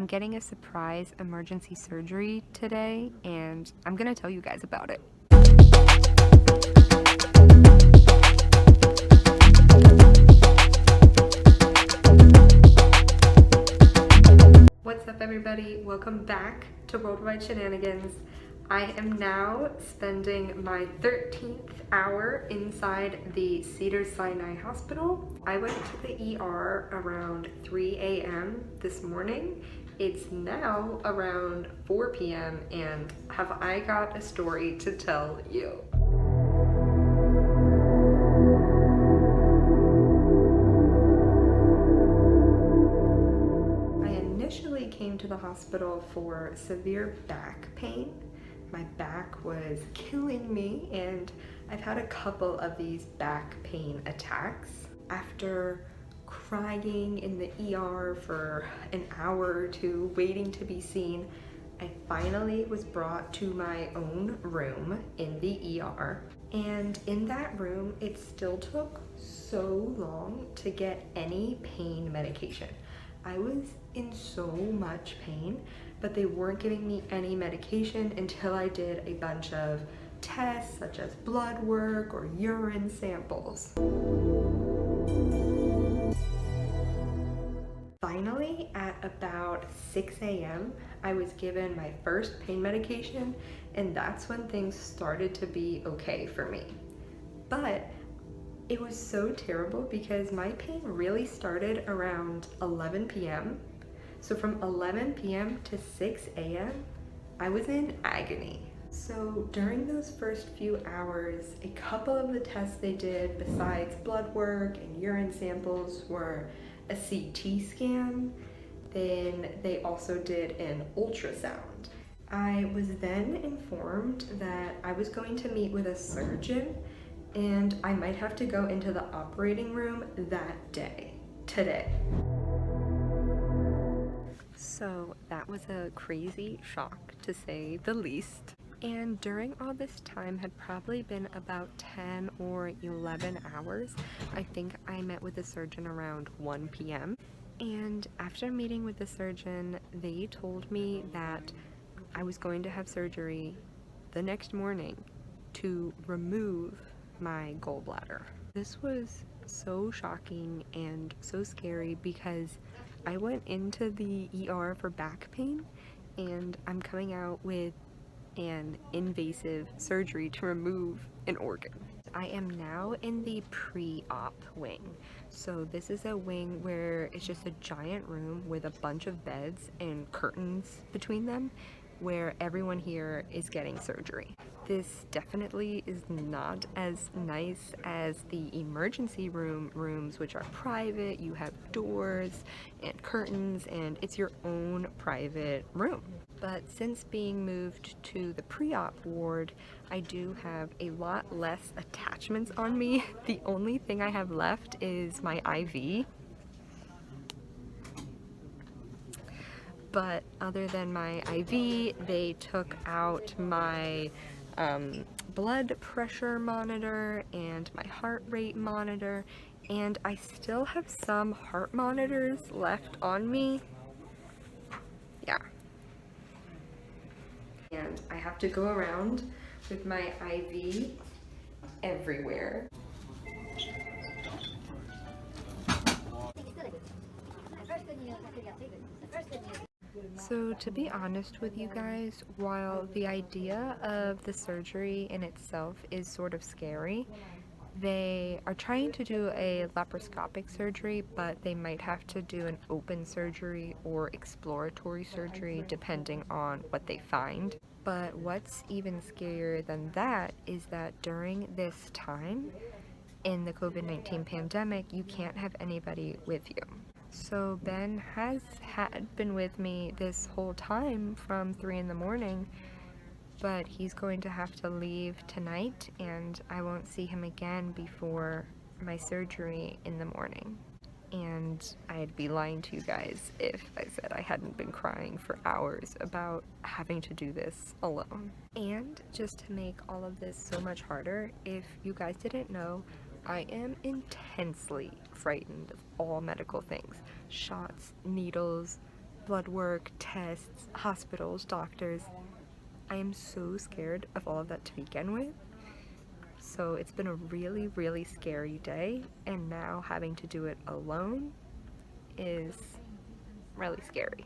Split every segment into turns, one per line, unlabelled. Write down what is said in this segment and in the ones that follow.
I'm getting a surprise emergency surgery today, and I'm gonna tell you guys about it. What's up, everybody? Welcome back to Worldwide Shenanigans. I am now spending my 13th hour inside the Cedars-Sinai Hospital. I went to the ER around 3 a.m. this morning. It's now around 4 p.m. and have I got a story to tell you. I initially came to the hospital for severe back pain. My back was killing me, and I've had a couple of these back pain attacks. After crying in the ER for an hour or two, waiting to be seen, I finally was brought to my own room in the ER. And in that room, it still took so long to get any pain medication. I was in so much pain, but they weren't giving me any medication until I did a bunch of tests such as blood work or urine samples. Finally, at about 6 a.m., I was given my first pain medication, and that's when things started to be okay for me. But it was so terrible because my pain really started around 11 p.m. So from 11 p.m. to 6 a.m., I was in agony. So during those first few hours, a couple of the tests they did besides blood work and urine samples were a CT scan. Then they also did an ultrasound. I was then informed that I was going to meet with a surgeon and I might have to go into the operating room that day, today. So that was a crazy shock, to say the least. And during all this time had probably been about 10 or 11 hours. I think I met with the surgeon around 1 p.m. And after meeting with the surgeon, they told me that I was going to have surgery the next morning to remove my gallbladder. This was so shocking and so scary because I went into the ER for back pain and I'm coming out with an invasive surgery to remove an organ. I am now in the pre-op wing. So this is a wing where it's just a giant room with a bunch of beds and curtains between them where everyone here is getting surgery. This definitely is not as nice as the emergency rooms, which are private. You have doors and curtains and it's your own private room. But since being moved to the pre-op ward, I do have a lot less attachments on me. The only thing I have left is my IV. But other than my IV, they took out my blood pressure monitor and my heart rate monitor, and I still have some heart monitors left on me. Yeah. And I have to go around with my IV everywhere. So to be honest with you guys, while the idea of the surgery in itself is sort of scary, they are trying to do a laparoscopic surgery, but they might have to do an open surgery or exploratory surgery depending on what they find. But what's even scarier than that is that during this time in the COVID-19 pandemic, you can't have anybody with you. So Ben had been with me this whole time from 3 in the morning, but he's going to have to leave tonight and I won't see him again before my surgery in the morning. And I'd be lying to you guys if I said I hadn't been crying for hours about having to do this alone. And just to make all of this so much harder, if you guys didn't know, I am intensely frightened of all medical things. Shots, needles, blood work, tests, hospitals, doctors. I am so scared of all of that to begin with. So it's been a really, really scary day, and now having to do it alone is really scary.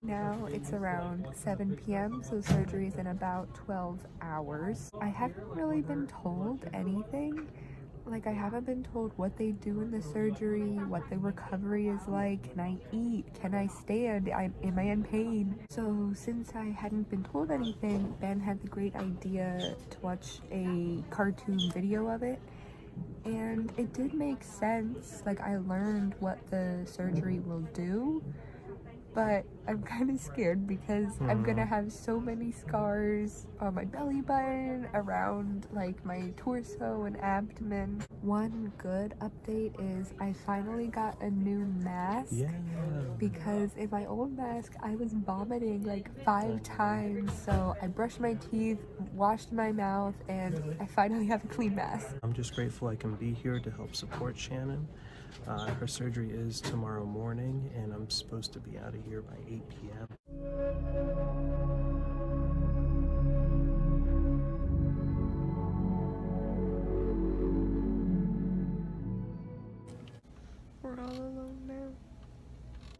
Now it's around 7 p.m. so surgery is in about 12 hours. I haven't really been told anything. Like, I haven't been told what they do in the surgery, what the recovery is like, can I eat, can I stand, am I in pain? So since I hadn't been told anything, Ben had the great idea to watch a cartoon video of it. And it did make sense. Like, I learned what the surgery will do, but I'm kind of scared because I'm gonna have so many scars on my belly button, around like my torso and abdomen. One good update is I finally got a new mask.
Yeah.
Because in my old mask I was vomiting like 5 times, so I brushed my teeth, washed my mouth, and I finally have a clean mask.
I'm just grateful I can be here to help support Shannon. Her surgery is tomorrow morning, and I'm supposed to be out of here by 8 p.m.
We're all alone now.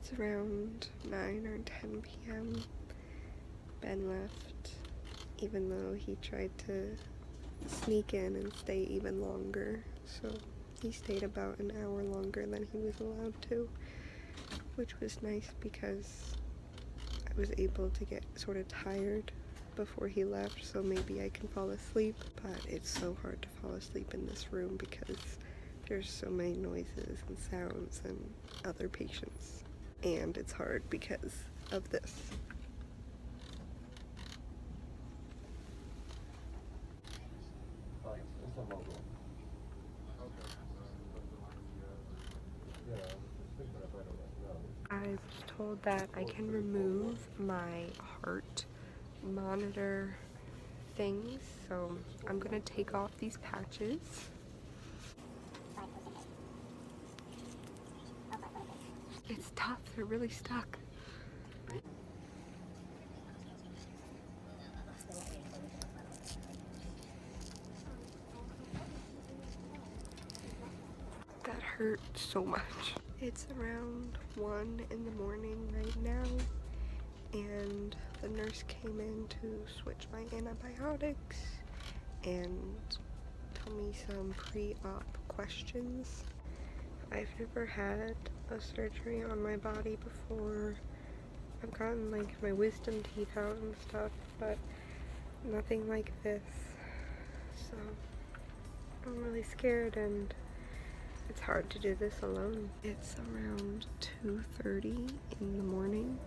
It's around 9 or 10 p.m. Ben left, even though he tried to sneak in and stay even longer. So he stayed about an hour longer than he was allowed to, which was nice because I was able to get sort of tired before he left, so maybe I can fall asleep. But it's so hard to fall asleep in this room because there's so many noises and sounds and other patients. And it's hard because of this. I was told that I can remove my heart monitor things, so I'm gonna take off these patches. It's tough, they're really stuck. That hurt so much. It's around 1 in the morning right now, and the nurse came in to switch my antibiotics and tell me some pre-op questions. I've never had a surgery on my body before. I've gotten like my wisdom teeth out and stuff, but nothing like this. So I'm really scared, and it's hard to do this alone. It's around 2:30 in the morning,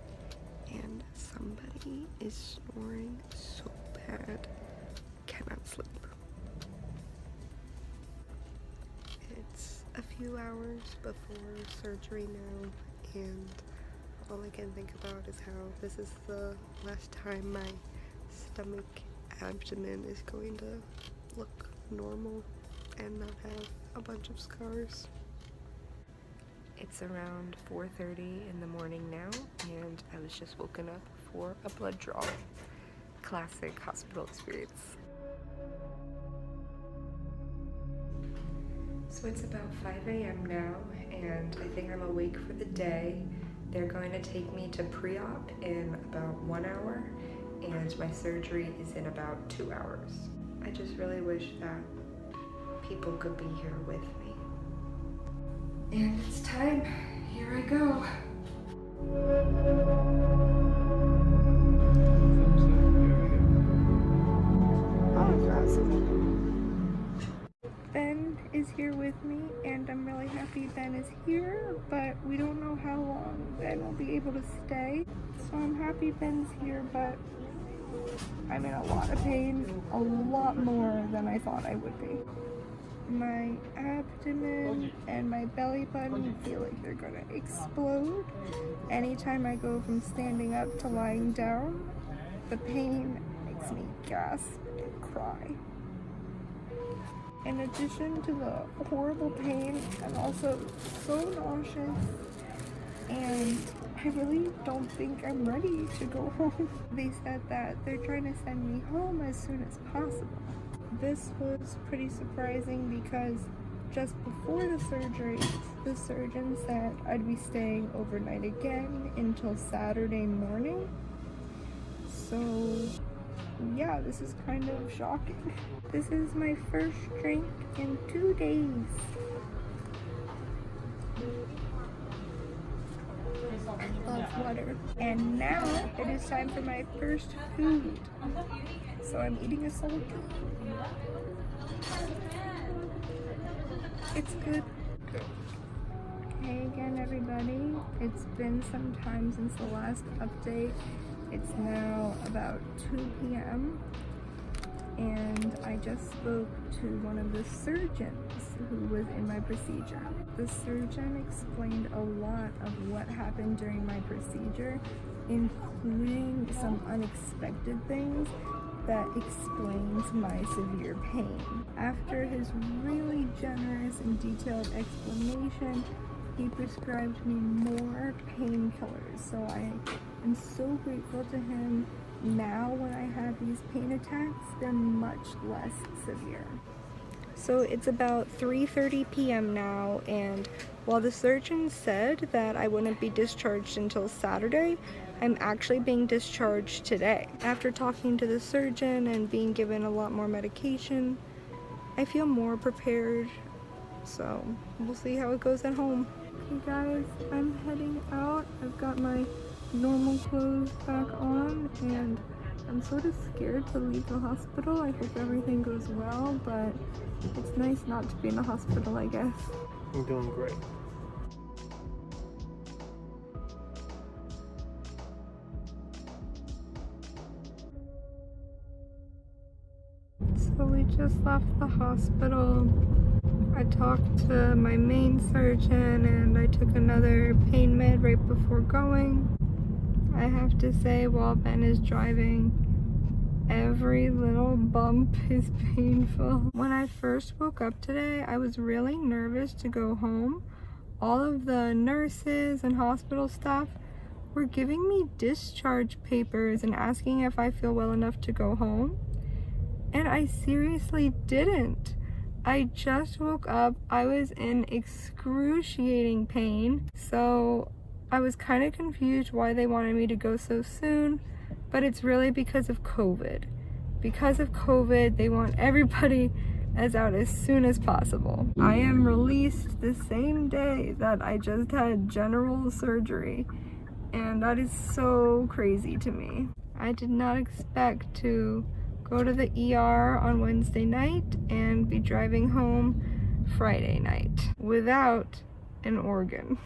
and somebody is snoring so bad, cannot sleep. It's a few hours before surgery now, and all I can think about is how this is the last time my stomach abdomen is going to look normal and not have a bunch of scars. It's around 4:30 in the morning now, and I was just woken up for a blood draw. Classic hospital experience. So it's about 5 a.m. now, and I think I'm awake for the day. They're going to take me to pre-op in about 1 hour, and my surgery is in about 2 hours. I just really wish that people could be here with me. And it's time. Here I go. Ben is here with me, and I'm really happy Ben is here, but we don't know how long Ben will be able to stay. So I'm happy Ben's here, but I'm in a lot of pain, a lot more than I thought I would be. My abdomen and my belly button feel like they're gonna explode. Anytime I go from standing up to lying down, the pain makes me gasp and cry. In addition to the horrible pain, I'm also so nauseous I really don't think I'm ready to go home. They said that they're trying to send me home as soon as possible. This was pretty surprising because just before the surgery, the surgeon said I'd be staying overnight again until Saturday morning. So yeah, this is kind of shocking. This is my first drink in 2 days. I love water. And now it is time for my first food. So I'm eating a salty. It's good. Hey again, everybody. It's been some time since the last update. It's now about 2 p.m. and I just spoke to one of the surgeons who was in my procedure. The surgeon explained a lot of what happened during my procedure, including some unexpected things that explains my severe pain. After his really generous and detailed explanation, he prescribed me more painkillers. So I am so grateful to him. Now when I have these pain attacks, they're much less severe. So it's about 3:30 p.m. now, and while the surgeon said that I wouldn't be discharged until Saturday, I'm actually being discharged today. After talking to the surgeon and being given a lot more medication, I feel more prepared. So we'll see how it goes at home. Okay guys, I'm heading out. I've got my normal clothes back on and I'm sort of scared to leave the hospital. I hope everything goes well, but it's nice not to be in the hospital, I guess.
I'm doing great.
So we just left the hospital. I talked to my main surgeon and I took another pain med right before going. I have to say, while Ben is driving, every little bump is painful. When I first woke up today, I was really nervous to go home. All of the nurses and hospital staff were giving me discharge papers and asking if I feel well enough to go home. And I seriously didn't. I just woke up. I was in excruciating pain. So I was kind of confused why they wanted me to go so soon, but it's really because of COVID. Because of COVID, they want everybody out as soon as possible. I am released the same day that I just had general surgery, and that is so crazy to me. I did not expect to go to the ER on Wednesday night and be driving home Friday night without an organ.